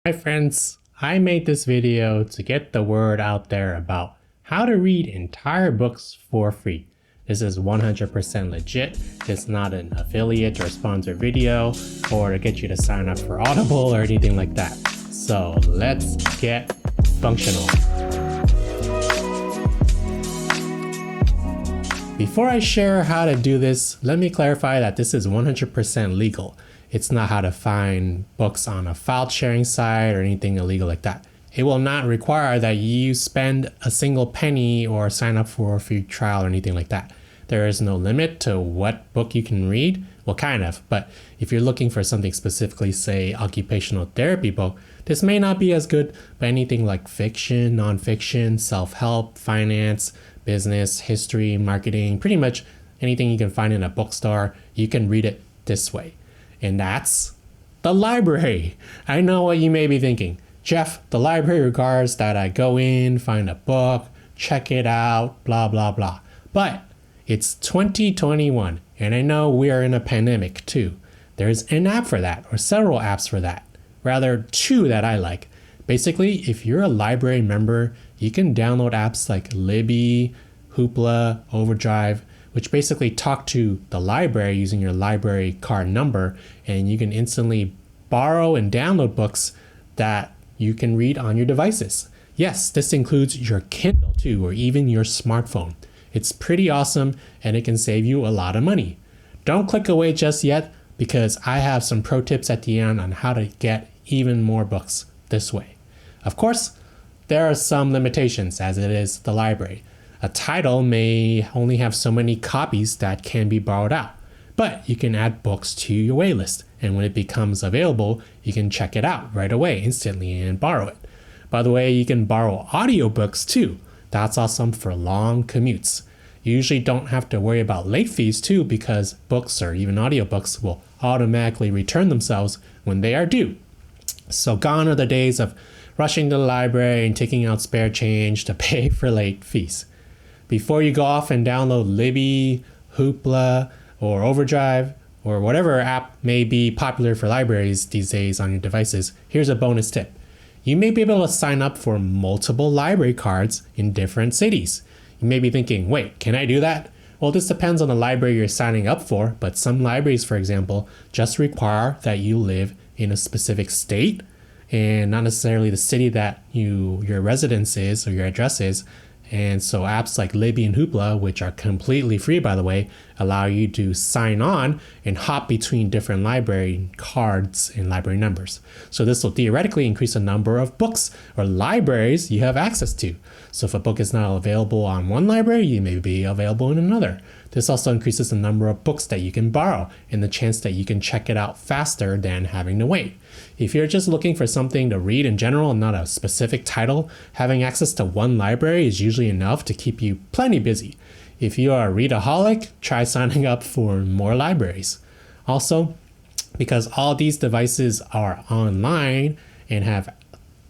Hi friends, I made this video to get the word out there about how to read entire books for free. This is 100% legit. It's not an affiliate or sponsored video or to get you to sign up for Audible or anything like that. So let's get functional. Before I share how to do this, let me clarify that this is 100% legal. It's not how to find books on a file sharing site or anything illegal like that. It will not require that you spend a single penny or sign up for a free trial or anything like that. There is no limit to what book you can read. Well, kind of, but if you're looking for something specifically, say occupational therapy book, this may not be as good, but anything like fiction, nonfiction, self-help, finance, business, history, marketing, pretty much anything you can find in a bookstore, you can read it this way. And that's the library. I know what you may be thinking. Jeff, the library requires that I go in, find a book, check it out, blah, blah, blah. But it's 2021, and I know we are in a pandemic too. There's an app for that, or several apps for that. Rather, two that I like. Basically, if you're a library member, you can download apps like Libby, Hoopla, Overdrive, which basically talk to the library using your library card number, and you can instantly borrow and download books that you can read on your devices. Yes, this includes your Kindle too, or even your smartphone. It's pretty awesome, and it can save you a lot of money. Don't click away just yet, because I have some pro tips at the end on how to get even more books this way. Of course, there are some limitations, as it is the library. A title may only have so many copies that can be borrowed out, but you can add books to your waitlist, and when it becomes available, you can check it out right away instantly and borrow it. By the way, you can borrow audiobooks too. That's awesome for long commutes. You usually don't have to worry about late fees too, because books or even audiobooks will automatically return themselves when they are due. So gone are the days of rushing to the library and taking out spare change to pay for late fees. Before you go off and download Libby, Hoopla, or Overdrive, or whatever app may be popular for libraries these days on your devices, here's a bonus tip. You may be able to sign up for multiple library cards in different cities. You may be thinking, wait, can I do that? Well, this depends on the library you're signing up for, but some libraries, for example, just require that you live in a specific state and not necessarily the city that your residence is or your address is. And so apps like Libby and Hoopla, which are completely free, by the way, allow you to sign on and hop between different library cards and library numbers. So this will theoretically increase the number of books or libraries you have access to. So if a book is not available on one library, you may be available in another. This also increases the number of books that you can borrow and the chance that you can check it out faster than having to wait. If you're just looking for something to read in general and not a specific title, having access to one library is usually enough to keep you plenty busy. If you are a readaholic, try signing up for more libraries. Also, because all these devices are online and have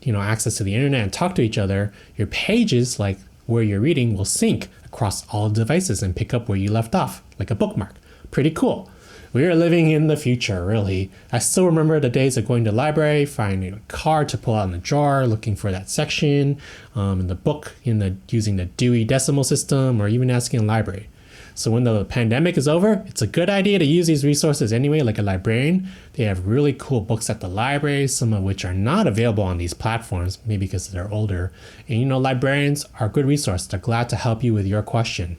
access to the internet and talk to each other, your pages, like where you're reading, will sync across all devices and pick up where you left off, like a bookmark. Pretty cool. We are living in the future, really. I still remember the days of going to the library, finding a card to pull out in the drawer, looking for that section in the book, using the Dewey Decimal System, or even asking a library. So when the pandemic is over, it's a good idea to use these resources anyway, like a librarian. They have really cool books at the library, some of which are not available on these platforms, maybe because they're older. And librarians are a good resource. They're glad to help you with your question.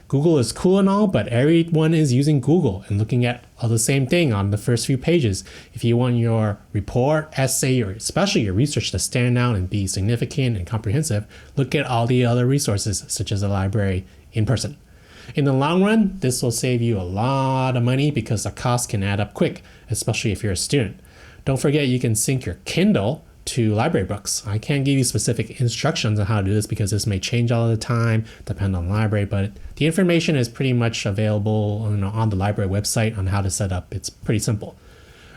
Google is cool and all, but everyone is using Google and looking at all the same thing on the first few pages. If you want your report, essay, or especially your research to stand out and be significant and comprehensive, look at all the other resources, such as a library in person. In the long run, this will save you a lot of money because the cost can add up quick, especially if you're a student. Don't forget you can sync your Kindle to library books. I can't give you specific instructions on how to do this because this may change all the time, depend on the library, but the information is pretty much available on the library website on how to set up. It's pretty simple.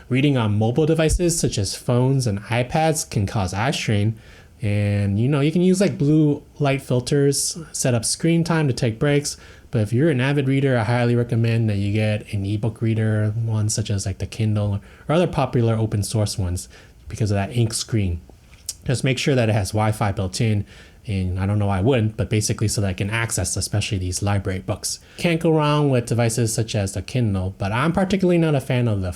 Reading on mobile devices such as phones and iPads can cause eye strain, and you can use like blue light filters, set up screen time to take breaks. But if you're an avid reader, I highly recommend that you get an ebook reader, one such as like the Kindle or other popular open source ones. because of that ink screen. Just make sure that it has Wi-Fi built in, and I don't know why I wouldn't, but basically so that I can access especially these library books. Can't go wrong with devices such as the Kindle, but I'm particularly not a fan of the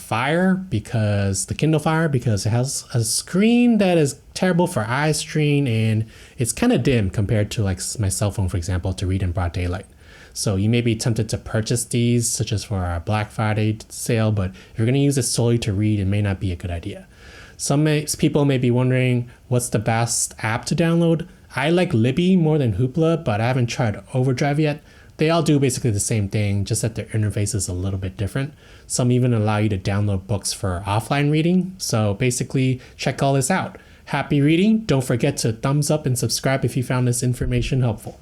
Kindle Fire, because it has a screen that is terrible for eye strain, and it's kind of dim compared to like my cell phone, for example, to read in broad daylight. So you may be tempted to purchase these, such as for our Black Friday sale, but if you're going to use it solely to read, it may not be a good idea. Some people may be wondering, what's the best app to download? I like Libby more than Hoopla, but I haven't tried Overdrive yet. They all do basically the same thing, just that their interface is a little bit different. Some even allow you to download books for offline reading. So basically, check all this out. Happy reading. Don't forget to thumbs up and subscribe if you found this information helpful.